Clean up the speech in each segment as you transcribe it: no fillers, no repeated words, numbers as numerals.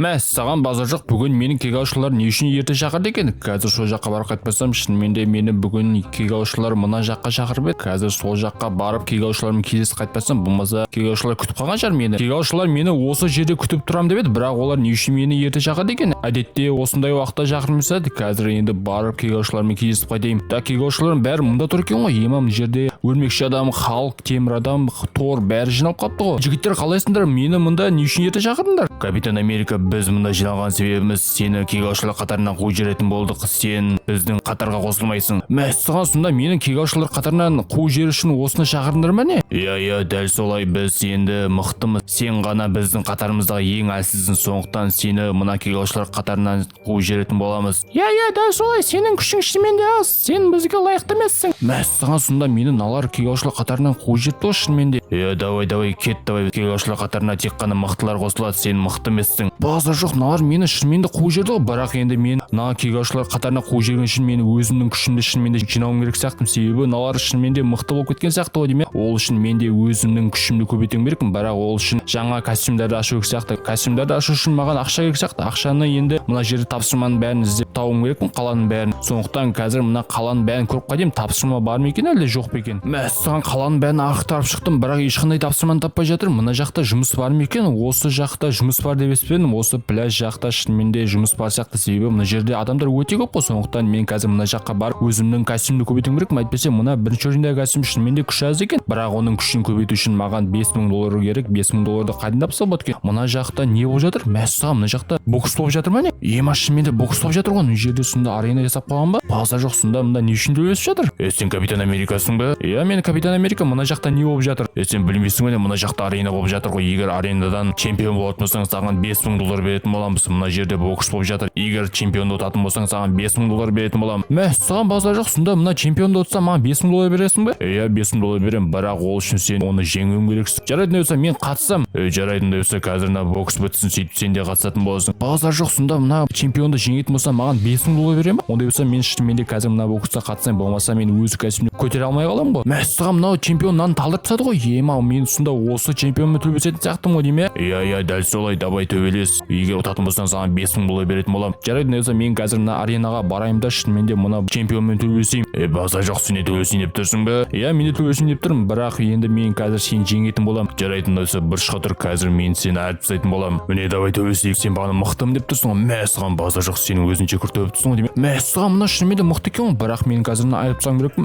Саған базар жоқ, бүгін менің кек алушылар не үшін ерте шақырды екен? Қазір сол жаққа барып қайтпасам, шынымен де мені бүгін кек алушылар мына жаққа шақырып еді. Қазір сол жаққа барып кек алушылармен кездесіп қайтпасам, болмаса кек алушылар күтіп қалған шығар мені. Кек алушылар мені осы жерде күтіп тұрам деп еді, бірақ олар не үшін мені ерте шақырды екен? Әдетте осындай уақытта шақырмаса, қазір енді барып кек алушылармен кездесіп қайтайын. Да, кек алушылардың бәрі мұнда тұр екен ғой. Мына жерде өрмекші адам, халық, темір адам, тор бәрі жиналып қалыпты ғой. Жігіттер, қалайсыңдар? Мені мұнда не үшін ерте шақырдыңдар? Капитан Америка, біз мұнда жиналған себебіміз сені кек алушылар қатарынан қуып жіберетін болдық. Сен біздің қатарға қосылмайсың. Саған сонда менің кек алушылар қатарынан қуып жіберу үшін осыны шақырдыңдар ма не? Иә, дәл солай. Біз енді мықтымыз. Сен ғана біздің қатарымыздағы ең әлсізсің, сондықтан сені мына кек алушылар қатарынан қуып жіберетін боламыз. Иә, дәл солай. Сенің күшің шынымен де аз. Сен бізге лайықты емессің. Саған сонда мені налар кек алушылар қатарынан қуып жіберді ғой шынымен де. Давай, кет, давай. Кек алушылар қатарына тек қана мықтылар қосылады. Сен мықты емессің. Базар жоқ, налар мені шынымен де қуып жіберді ғой. Бірақ енді мен мына кек алушылар қатарына қуып жіберген үшін мен өзімнің күшімді шынымен де жинауым керек сияқтымын. Себебі налар шынымен де мықты болып кеткен сияқты ғой деймін. Ол үшін мен де өзімнің күшімді көбейтуім керекпін. Бірақ ол үшін жаңа костюмдарды ашу керек сияқты. Костюмдарды ашу үшін маған ақша керек сияқты. Ақшаны енді мына жерде тапсырманың бәрін іздеп табуым керекпін, қаланың бәрін. Сондықтан қазір мына қаланың бәрін көріп қайтайын. Тапсырма бар ма екен, әлде жоқ па екен? Саған қаланың бәрін ақтарып шықтым, бірақ ешқандай тапсырманы таппай жатырмын. Мына жақта жұмыс бар ма екен? Осы жақта жұмыс бар деп естідім. Осы пляж жақта шынымен де жұмыс бар сияқты. Себебі мына жерде адамдар өте көп қой. Сондықтан мен қазір мына жаққа барып өзімнің костюмді көбейтуім керекпін. Әйтпесе мына бірінші орындағы костюм шынымен де күші аз екен. Бірақ оның күшін көбейту үшін маған $5000 керек. $5000 қайдан тапса болады екен? Мына жақта не болып жатыр? Саған мына жақта бокс болып жатыр ма не? Шынымен де бокс болып жатыр ғой. Мына жерде сонда арена жасап қойған ба? Базар жоқ, сонда мында не үшін төбелесіп жатыр? Сен Капитан Америкасың ба? Иә, мен Капитан Америка. Мына жақта не болып жатыр? Сен білмейсің бе? Мына жақта арена болып жатыр ғой. Егер аренадан чемпион болатын болсаң, саған $5000 беретін боламыз. Мына жерде бокс болып жатыр. Егер чемпионды ұтатын болсаң, саған $5000 беретін болам. Саған базар жоқ, сонда мына чемпионды ұтсам, маған $5000 бересің бе? Иә, $5000 берем, бірақ ол үшін сен оны жеңуің керексің. Жарайды, болса мен қатысам. Жарайды, болса қазір мына бокс бітсін, сөйтіп сен де қатысатын боласың. Базар жоқ, сонда мына чемпионды жеңетін болсам, маған $5000 берем ба? Ондай болса мен шынымен де қазір мына боксқа қатысайын, болмаса мен өз кәсібімді көтере алмай қаламын ғой. Саған мынау чемпион мынаны талдырып тастады ғой. Мен сонда осы чемпионмен төбелесетін сияқтымын ғой деймін. Иә, дәл солай. Давай төбелес. Егер ұтатын болсаң, саған $5000 беретін боламын. Жарайды, болса мен қазір мына аренаға барайын да шынымен де мына чемпионмен төбелесейін. Базар жоқ, сен де төбелесейін деп тұрсың ба? Иә, мен де төбелесейін деп тұрмын, бірақ енді мен қазір сені жеңетін боламын. Жарайды, болса бұрышқа тұр, қазір мен сені айырып тастайтын боламын. Міне, давай төбелесейік. Сен бағана мықтымын деп тұрсың ғой. Саған базар жоқ, сен өзіңше күрт төбелесіп тұрсың ғой деймін. Саған мына шынымен де мықты екен ғой, бірақ мен қазір мына айырып тастағым керекпін.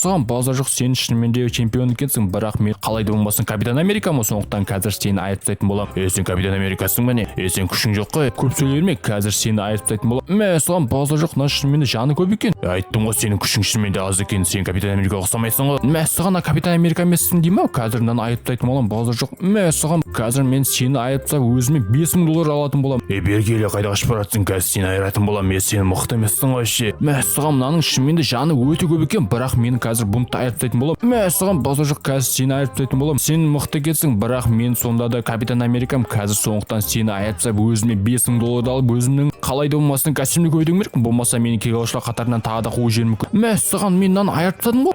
Саған базар жоқ, сен шынымен де чемпион екенсің, бірақ мен қалай да болмасын Капитан Америкамын, сондықтан қазір сені айырып тастайтын боламын. Сен Капитан Америкасың ба не? Сен күшің жоқ қой. Көп сөйлей берме, қазір сені айырып тастайтын боламын. Саған базар жоқ, мына шынымен де жаны көп екен. Айттым ғой, сенің күшің шынымен де аз екен. Сен Капитан Америкаға ұқсамайсың ғой. Саған Капитан Америка емессің дей ма? Қазір мынаны айырып тастайтын боламын. Базар жоқ. Саған қазір мен сені айырып тастап өзіме $5000 алатын боламын. Бергелі қайда қашып баратсың? Қазір сені айыратын боламын. Сен мықты емессің ғой ше. Саған мынаның шынымен де жаны өте көп екен, бірақ мен қазір бұны айырып тастайтын боламын. Саған базар жоқ, қазір сені айырып тастайтын боламын. Сен мықты екенсің, бірақ мен сонда да Капитан Америкам. Қазір сондықтан сені айырып тастап өзіме $5000 алып өзімнің қалай да болмасын костюмді көбейтуім керекпін. Болмаса мені кек алушылар қатарынан тағы да қуып жіберуі мүмкін. Саған мен мынаны айырып тастадым ғой.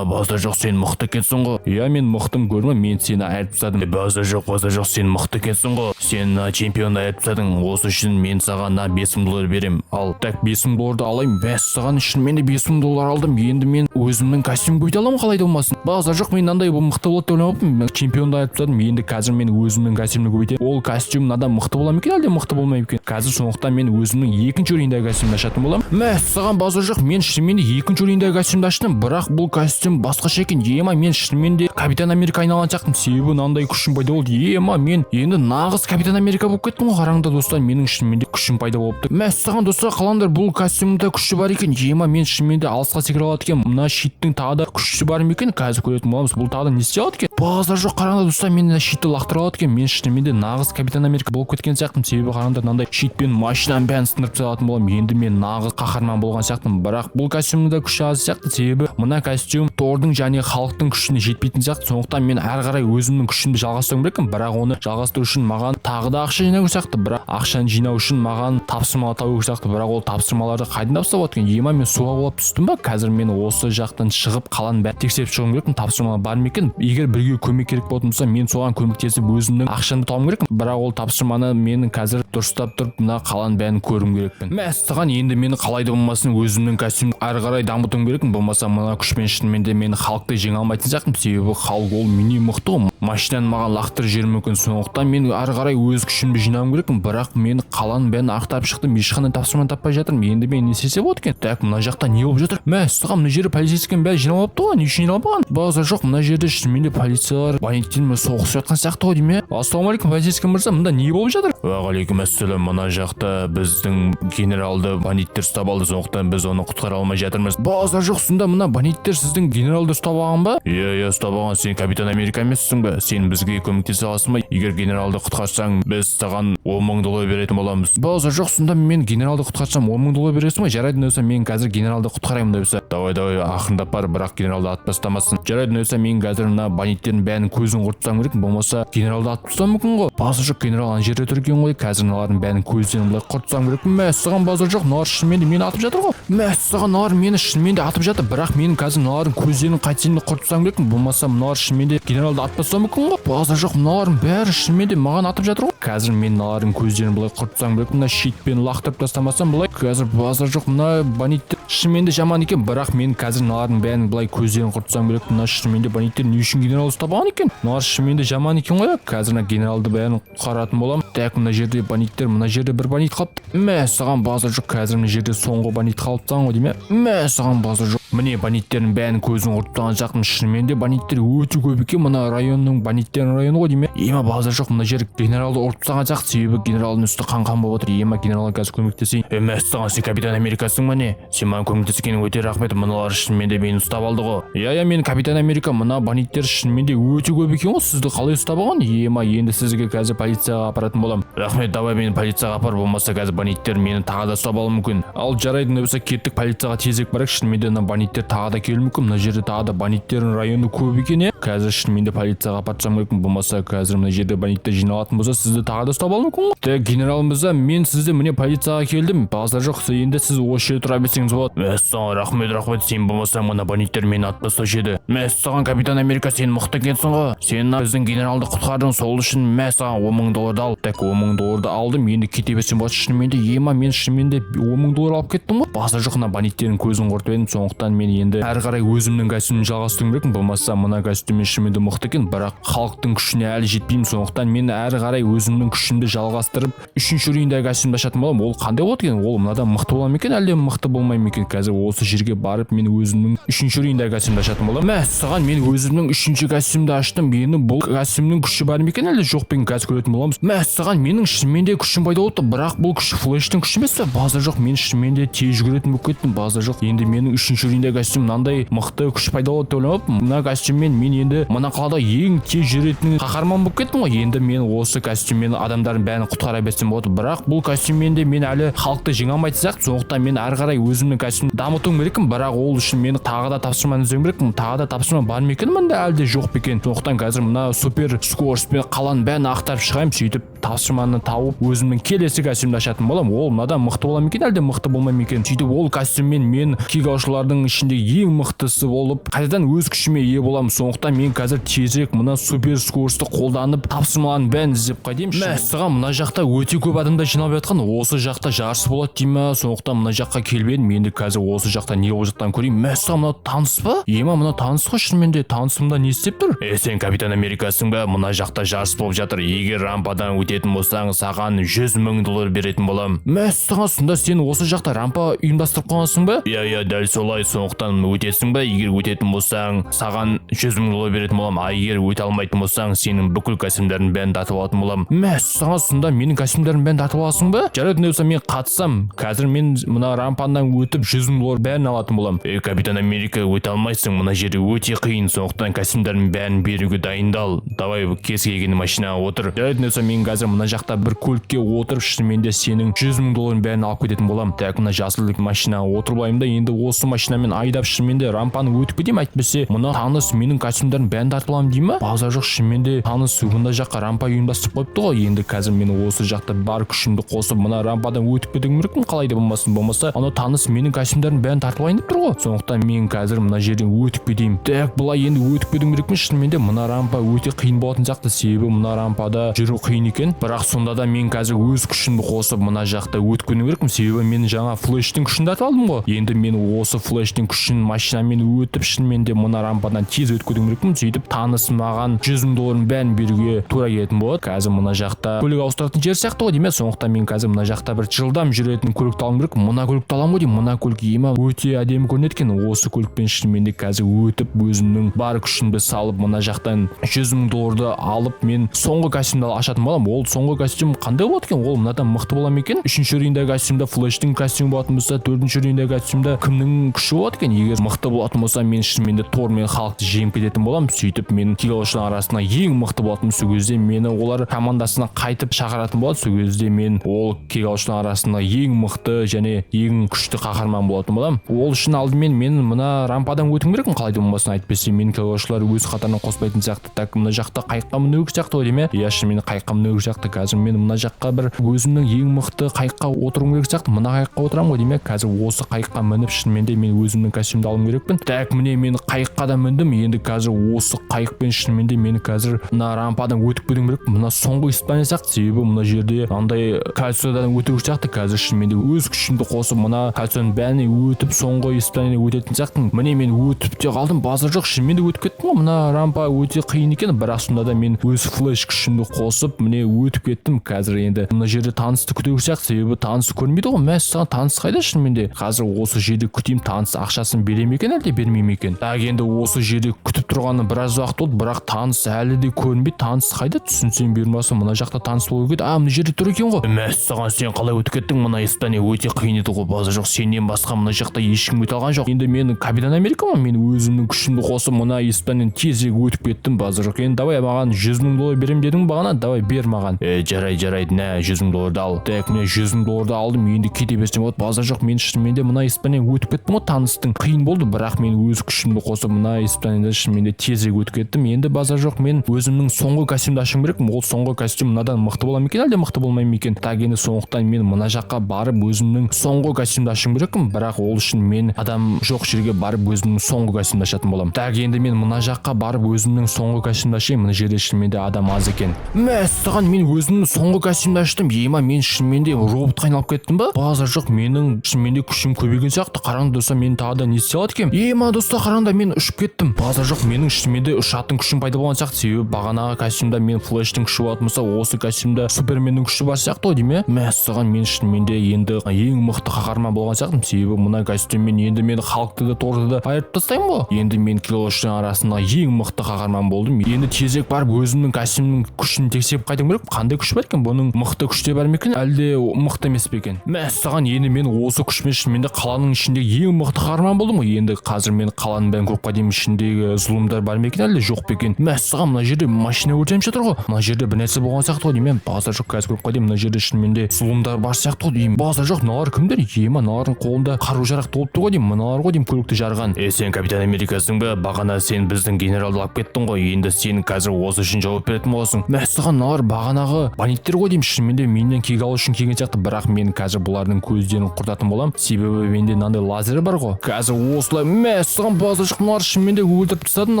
Базар жоқ, сен мықты екенсің ғой. Иә, мен мықтым, көрме, мен сені айырып тастадым. Базар жоқ, сен мықты екенсің ғой. Сен чемпионды айырып тастадың. Осы үшін мен саған $5000 берем. Ал так $5000 алайын. Саған үшін мен де $5000 алдым. Енді мен өзімнің костюм көбейте аламын, қалай да болмасын. Базар жоқ, мен мынандай мықты болады деп ойламаппын. Чемпионды айырып тастадым. Енді қазір мен өзімнің костюмді көбейтемін. Ол костюм мынадан мықты бола ма екен, әлде мықты болмай ма екен? Қазір сондықтан мен өзімнің екінші орындағы костюмді ашатын боламын. Саған базар жоқ, мен шынымен де екінші орындағы костюмді аштым, бірақ бұл костюм басқаша екен. Мен шынымен де Капитан Америка айналған сияқтымын. Себебі мынандай күшім пайда болды. Мен енді нағыз Капитан Америка болып кеттім ғой. Қараңдар достар, менің шынымен де күшім пайда болыпты. Саған достар, қалаңдар, бұл костюмда күші бар екен. Мен шынымен де алысқа секіре алады екен. Мына щиттің тағы да күші бар ма екен? Қазір көретін боламыз. Бұл тағы да не істей алады екен? Базар жоқ, қараңдар достар, мен щитті лақтыра алады екен. Мен шынымен де нағыз Капитан Америка болып кеткен сияқтымын. Себебі қараңдар, мынандай щитпен машинаның бәрін сындырып тасталатын боламын. Енді мен нағыз қаһарман болған сияқтымын. Бірақ бұл костюмда күші аз сияқты. Себебі мына костюм Тордың және халықтың күшіне жетпейтін сияқты. Сондықтан мен әрі қарай өзімнің күшімді жалғастыруым керекпін. Бірақ оны жалғастыру үшін маған тағы да ақша жинау сияқты. Бірақ ақшаны жинау үшін маған тапсырма табу сияқты. бірақ ол тапсырмаларды қайдан тапсырып отқан? Мен суға құлап түстім ба? Қазір мен осы жақтан шығып қаланың бәрін тексеріп шығуым керекпін. Тапсырмалар бар ма екен? Егер бірге көмек керек болатын болса, мен соған көмектесіп өзімнің ақшамды табуым керек. Бірақ ол тапсырманы мен қазір дұрыстап тұрып мына қаланың бәрін көруім керекпін. Мәссаған, енді мені қалайда болмасын өзімнің кәсібімді ары қарай дамытуым керекпін. Болмаса мына күшпен шынымен де мен халықты жеңе алмайтын сияқтымын. Себебі халық ол менен мықты ғой. Машинаны маған лақтырып жіберуі мүмкін. Сондықтан мен ары қарай өз күшімді жинауым керекпін. Бірақ мен қаланың бәрін ақтарып шықтым, ешқандай тапсырма таппай жатырмын. Енді мен не істесе болады екен? Так, мына жақта не болып жатыр? Мәссаған, мына жерде полицейскің бәрі жиналып алыпты ғой. Не үшін жиналып алған? Базар жоқ, мына жерде шынымен де полициялар бандиттер соғысып жатқан сияқты ғой деймін. Ассалаумағалейкум, полицейский мырза, мында не болып жатыр? Уағалейкум ассалам. Мына жақта біздің генералды бандиттер ұстап алды, сондықтан біз оны құтқара алмай жатырмыз. Базар жоқ, сонда мына бандиттер сіздің генералды ұстап алған ба? Иә, ұстап алған. Сен капитан Америка емессің ба? Сен бізге көмектесе аласың ба? Егер генералды құтқарсаң, біз саған $10,000 беретін боламыз. Базар жоқ, сонда мен генералды құтқарсам $10,000 бересің ба? Жарайды, болса мен қазір генералды құтқараймын болса. Давай, ақырындап бар, бірақ генералды атып тастамасын. Жарайды, болса мен қазір мына бандиттердің бәрінің көзін құртсам керек, болмаса генералды атып тастауым мүмкін ғой. Базар жоқ, генерал ана жерде тұр екен ғой. Қазір мыналардың бәрінің көздерін былай құртсам керек. Мәссаған, базар жоқ, мыналар шынымен де мені атып жатыр ғой. Мәссаған, мыналар мені шынымен де атып жатыр, бірақ мен қазір мыналардың көздерін қайтсем құртсам керек, болмаса мыналар шынымен де генералды атып тастауым мүмкін ғой. Базар жоқ, мыналардың бәрі шынымен де маған атып жатыр ғой. Қазір мен мыналардың көздерін былай құртсам керек, мына щитпен лақтырып тастамасам былай. Қазір базар жоқ, мына бандиттер шынымен де жаман екен, бірақ мен қазір мыналардың бәрін былай көздерін құртсам керек. Мына шынымен де бандиттер не үшін генералды ұстап алған екен? Мыналар шынымен де жаман екен ғой. Қазір мына генералды бәрін құтқаратын боламын. Так, мына жерде бандиттер, мына жерде бір бандит қалыпты. Мәссаған, базар жоқ, қазір мына жерде соңғы бандит қалыптыған ғой деймін. Мәссаған, базар жоқ. Міне бандиттердің бәрінің көзін құртып тастаған жақтым. Шынымен де бандиттер өте көп екен. Мына районның бандиттерінің районы ғой деймін. Ема, базар жоқ, мына жер генералды ұрып тастаған жақ, себебі генералдың үсті қан болып отыр. Ема, генералға қазір көмектесейін. Мәссаған, сен капитан Америкасың ба не? Сен маған көмектескенің өте рахмет. Мыналар шынымен де мені ұстап алды ғой. Иә, мен капитан Америка. Мына бандиттер шынымен де өте көп екен ғой. Сізді қалай ұстап алған? Ема, енді сізге қазір полицияға апаратын боламын. Рахмет, давай мені полицияға апар, болмаса қазір бандиттер мені тағы да ұстап алуы мүмкін. Ал жарайды, болса кеттік, полицияға тезірек барайық. Шынымен де мына бандиттер тағы да келуі мүмкін. Мына жерде тағы да бандиттердің районы көп екен. Қазір шынымен де полицияға апарсам керек, болмаса қазір мына жерде бандиттер жиналатын болса, сізді тағы да ұстап алуы мүмкін. Так, генерал мырза, мен сізді міне полицияға келдім. Базар жоқ, енді сіз осы жерде тұра берсеңіз болады. Мәссаған, рахмет, сен болмасаң мына бандиттер мені атып тастаушы еді. Мәссаған, капитан Америка, сен мықты екенсің ғой. Сен біздің генералды құтқардың, сол үшін мәссаған $10,000 ал. Так, $10,000 алдым, енді кете берсем болады. Шынымен де ема, мен шынымен де $10,000 алып кеттім ғой. Базар жоқ, мына бандиттердің көзін құртып едім, сондықтан мен енді әрі қарай өзімнің кәсібімді жалғастыруым керекпін. Болмаса мына кәсібім шынымен де мықты екен, бірақ халықтың күшіне әлі жетпеймін. Сондықтан мен әрі қарай өзімнің күшімді жалғастырып, 3-ші рейндегі кәсібімді ашатын боламын. Ол қандай болады екен? Ол мынадан мықты бола ма екен, әлде мықты болмай ма екен? Қазір осы жерге барып мен өзімнің 3-ші рейндегі кәсібімді ашатын боламын. Мәссаған, мен өзімнің 3-ші кәсібімді аштым. Мені бұл кәсібімнің күші бар ма екен, әлде жоқ па екен? Қазір көретін боламыз. Мәссаған, менің шынымен де күшім пайда болды, бірақ бұл күш флештің күші емес пе? Базар жоқ, мен шынымен де тез жүгіретін болып кеттім. Базар жоқ, енді менің 3-ші рейндегі кәсібім мынандай мықты күш пайда болды деп ойламаппын. Мына кәсібіммен мен енді мына қалада ең тез жүретін қаһарман болып кеттім ғой. Енді мен осы кәсібіммен адамдардың бәрін құтқара берсем болады, бірақ бұл кәсібіммен де мен әлі халықты жеңе алмайтын сияқты. Сондықтан мен әрі қарай өзімнің кәсібімді дамытуым керекпін, бірақ ол үшін мен тағы да тапсырма іздеуім керекпін. Тағы да тапсырма бар ма екен мында, әлде жоқ па екен? Сондықтан қазір мына супер скороспен қаланың бәрін ақтарып шығайын, сөйтіп тапсырманы тауып өзімнің келесі кәсібімді ашатын боламын. Ол мынадан мықты бола ма екен, әлде мықты болмай ма екен? Сөйтіп ол кәсібіммен мен кек-алушылардың ішінде ең мықтысы болып, қайтадан өз күшіме ие боламын. Сондықтан мен қазір тезірек мына супер скоросты қолданып тапсырмалардың бәрін іздеп қайтайын. Мәссаған, мына жақта өте көп адамдар жиналып жатқан. Осы жақта жарыс болады деймін. Сондықтан мына жаққа келбедім. Енді қазір осы жақта не болып жатқанын көрейін. Мәссаған, мына таныс па? Ема, мына таныс қой, шынымен де танысымда не істеп тұр? Сен капитан Америкасың ба? Мына жақта жарыс болып жатыр. Егер рампадан өтетін болсаң, саған $100,000 беретін боламын. Мәссаған, сонда сен осы жақта рампа ұйымдастырып қойғансың ба? Иә, дәл солай. Сондықтан өтесің ба? Егер өтетін болсаң, саған $100,000 беретін боламын. А егер өте алмайтын болсаң, сенің бүкіл кәсібіңнің бәрін тартып алатын боламын. Мәссаған, сонда менің кәсібімнің бәрін тартып аласың ба? Жарайды, болса мен қатысам. Қазір мен мына рампадан өтіп $100,000 бәрін алатын боламын. Капитан Америка, өте алмайсың. Мына жерде өте қиын. Сондықтан кәсібіңнің бәрін беруге дайындал. Давай кез келген машинаға отыр. Жарайды, болса мен қазір қазір мына жақта бір көлікке отырып шынымен де сенің 100 мың долларың бәрін алып кететін боламын. Так, мына жасыл машинаға отырып алайын да енді осы машинамен айдап шынымен де рампаны өтіп кетейін. Әйтпесе мына таныс менің костюмдарын бәрін тартып аламын дей ма? Базар жоқ, шынымен де таныс мына жаққа рампа ұйымдастырып қойыпты ғой. Енді қазір мен осы жақта бар күшімді қосып мына рампадан өтіп кетуім керекпін. Қалай да болмаса ана таныс менің костюмдарын бәрін тартып алайын деп тұр ғой. Сондықтан мен қазір мына жерден өтіп кетейін. Так, былай енді өтіп кетуім керекпін. Шынымен де мына рампа өте қиын болатын сияқты, себебі мына рампада жүру қиын екен. Бірақ сонда да мен қазір өз күшімді қосып мына жақта өтіп кетуім керекпін, себебі мен жаңа флештің күшін тартып алдым ғой. Енді мен осы флештің күшін машинамен өтіп шынымен де мына рампадан тез өтіп кетуім керекпін. Сөйтіп таныс маған 100 мың долларын бәрін беруге тура келетін болады. Қазір мына жақта көлік ауыстыратын жер сияқты ғой деймін. Сондықтан мен қазір мына жақта бір жылдам жүретін көлікті алуым керек. Мына көлікті аламын ғой деймін. Мына көлік ема өте әдемі көрінеді екен. Осы көлікпен шынымен де қазір өтіп өзімнің бар күшімді салып мына жақтан 100 мың долларды алып мен соңғы костюмді ашатын боламын. Ол соңғы костюм қандай болады екен? Ол мынадан мықты бола ма екен? 3-ші рейндегі костюмда флештің костюмы болатын болса, 4-ші рейндегі костюмда кімнің күші болады екен? Егер мықты болатын болса, мен шынымен де Тор мен Халкты жеңіп кететін боламын. Сөйтіп мен килошылар арасында ең мықты болатын сол кезде мені олар командасына қайтып шақыратын болады. Сол кезде мен ол килошылар арасында ең мықты және ең күшті қаһарман болатын боламын. Ол үшін алдымен мен мына рампадан өтуім керекпін, қалай да болмасын. Әйтпесе мен килошылар өз қатарына қоспайтын сияқты. Так, мына жақта қайыққа міну сияқты ғой деймін. Иә, шынымен қайыққа міну сияқты. Қазір мен мына жаққа бір өзімнің ең мықты қайыққа отыруым керек сияқты. Мына қайыққа отырамын ғой деймін. Қазір осы қайыққа мініп шынымен де мен өзімнің костюмді алуым керекпін. Так, міне мен қайыққа да міндім. Енді қазір осы қайықпен шынымен де мен қазір мына рампадан өтіп кетуім керек. Мына соңғы испания сияқты, себебі мына жерде андай кольцодан өту сияқты. Қазір шынымен де өз күшімді қосып мына кольцоның бәріне өтіп соңғы испанияны өтетін сияқтымын. Міне мен өтіп те қалдым. Базар жоқ, шынымен де өтіп кеттім ғой. Мына рампа өте қиын екен, бірақ сонда да мен өз флеш күшімді қосып міне өтіп кеттім. Қазір енді мына жерде танысты күту сияқты, себебі таныс көрінбейді ғой. Мәссаған, таныс қайда шынымен де? Қазір осы жерде күтейін, таныс ақшасын бере ме екен әлде бермей ме екен? Так, енді осы жерде күтіп тұрғаны біраз уақыт болды, бірақ таныс әлі де көрінбейді. Таныс қайда? Түсінсем бермаса мына жақта таныс болу керек. Мына жерде тұр екен ғой. Мәссаған, сен қалай өтіп кеттің? Мына испания өте қиын еді ғой. Базар жоқ, сенен басқа мына жақта ешкім өте алған жоқ. Енді мен капитан Америкамын, мен өзімнің күшімді қосып мына испанияны тезірек өтіп кеттім. Базар жоқ. Енді давай маған 100 мың доллар берем дедің бағана, давай бер маған. Жарайды, нә 100 мың долларды ал. Так, мен 100 мың долларды алдым, енді кете берсем болады. Базар жоқ, мен шынымен де мына испания өтіп кеттім ғой. Таныстың қиын болды, бірақ мен өз күшімді қосып мына испанияда шынымен де тезірек өтіп кеттім. Енді базар жоқ, мен өзімнің соңғы костюмді ашуым керекпін. Ол соңғы костюм мынадан мықты бола ма екен, әлде мықты болмай ма екен? Так, енді сондықтан мен мына жаққа барып өзімнің соңғы костюмді ашуым керекпін, бірақ ол үшін мен адам жоқ жерге барып өзімнің соңғы костюмді ашатын боламын. Так, енді мен мына жаққа барып өзімнің соңғы костюмді ашайын. Мына жерде шынымен де адам аз екен. Мәссаған, мен өзімнің соңғы костюмді аштым. Ема, мен шынымен де роботқа айналып кеттім ба? Базар жоқ, менің шынымен де күшім көбейген сияқты. Қараңдар достар, мен тағы да не істей алады екенмін? Ема достар, қараңдар, мен ұшып кеттім. Базар жоқ, менің шынымен де ұшатын күшім пайда болған сияқты, себебі бағанағы костюмда мен флештің күші болатын болса, осы костюмда суперменнің күші бар сияқты ғой деймін. Мәссаған, мен шынымен де енді ең мықты қаһарман болған сияқтымын, себебі мына костюммен енді мен Халкты да Торды да айырып тастаймын ғой. Енді мен килошылар арасында ең мықты қаһарман болдым. Енді тезірек барып өзімнің костюмнің күшін тексеріп қайтуым керек. Қандай күш бар екен? Бұның мықты күште бар ма екен, әлде мықты емес пе екен? Мәссаған, енді мен осы күшпен шынымен де қаланың ішіндегі ең мықты қаһарман болдым ғой. Енді қазір мен қаланың бәрін көріп қайтайын, ішіндегі зұлымдар бар ма екен, әлде жоқ па екен? Мәссаған, мына жерде машина өртеніп жатыр ғой. Мына жерде бір нәрсе болған сияқты ғой деймін. Базар жоқ, қазір көріп қайтайын, мына жерде шынымен де зұлымдар бар сияқты ғой деймін. Базар жоқ, мыналар кімдер? Ема, мыналардың қолында қару-жарақ толып тұр ғой деймін. Мыналар ғой деймін көлікті жарған. Сен капитан Америкасың ба? Бағана сен біздің генералды алып кеттің ғой. Енді сен қазір осы үшін жауап беретін боласың. Мәссаған, мыналар бағанағы бандиттер ғой деймін. Шынымен де менен кек алу үшін келген сияқты, бірақ мен қазір бұлардың көздерін құртатын боламын, себебі менде мынандай лазер бар ғой. Қазір осылай мәссаған, базар жоқ, мыналар шынымен де өлтіріп тастадым.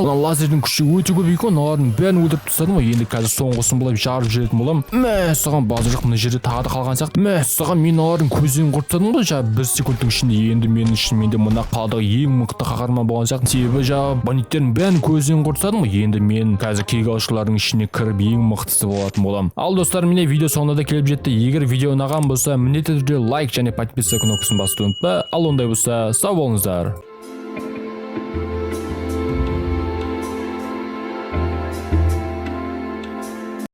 Мына лазердің күші өте көп екен, мыналардың бәрін өлтіріп тастадым ғой. Енді қазір соңғысын былай жарып жіберетін боламын. Мәссаған, базар жоқ, мына жерде тағы да қалған сияқты. Мәссаған, мен мыналардың көздерін құртсадым ғой, жаңа 1 секундтың ішінде. Енді мен шынымен де мына қаладағы ең мықты қаһарман болған сияқты, себебі жаңа бандиттердің бәрін көздерін құртсадым ғой. Енді мен қазір кек алушылардың ішіне кіріп ең мықтысы болатын боламын. Ал достар, міне видео соңына да келіп жетті. Егер видео ұнаған болса, міндетті түрде лайк және подписка кнопкасын басуды ұмытпа. Ал ондай болса, сау болыңыздар.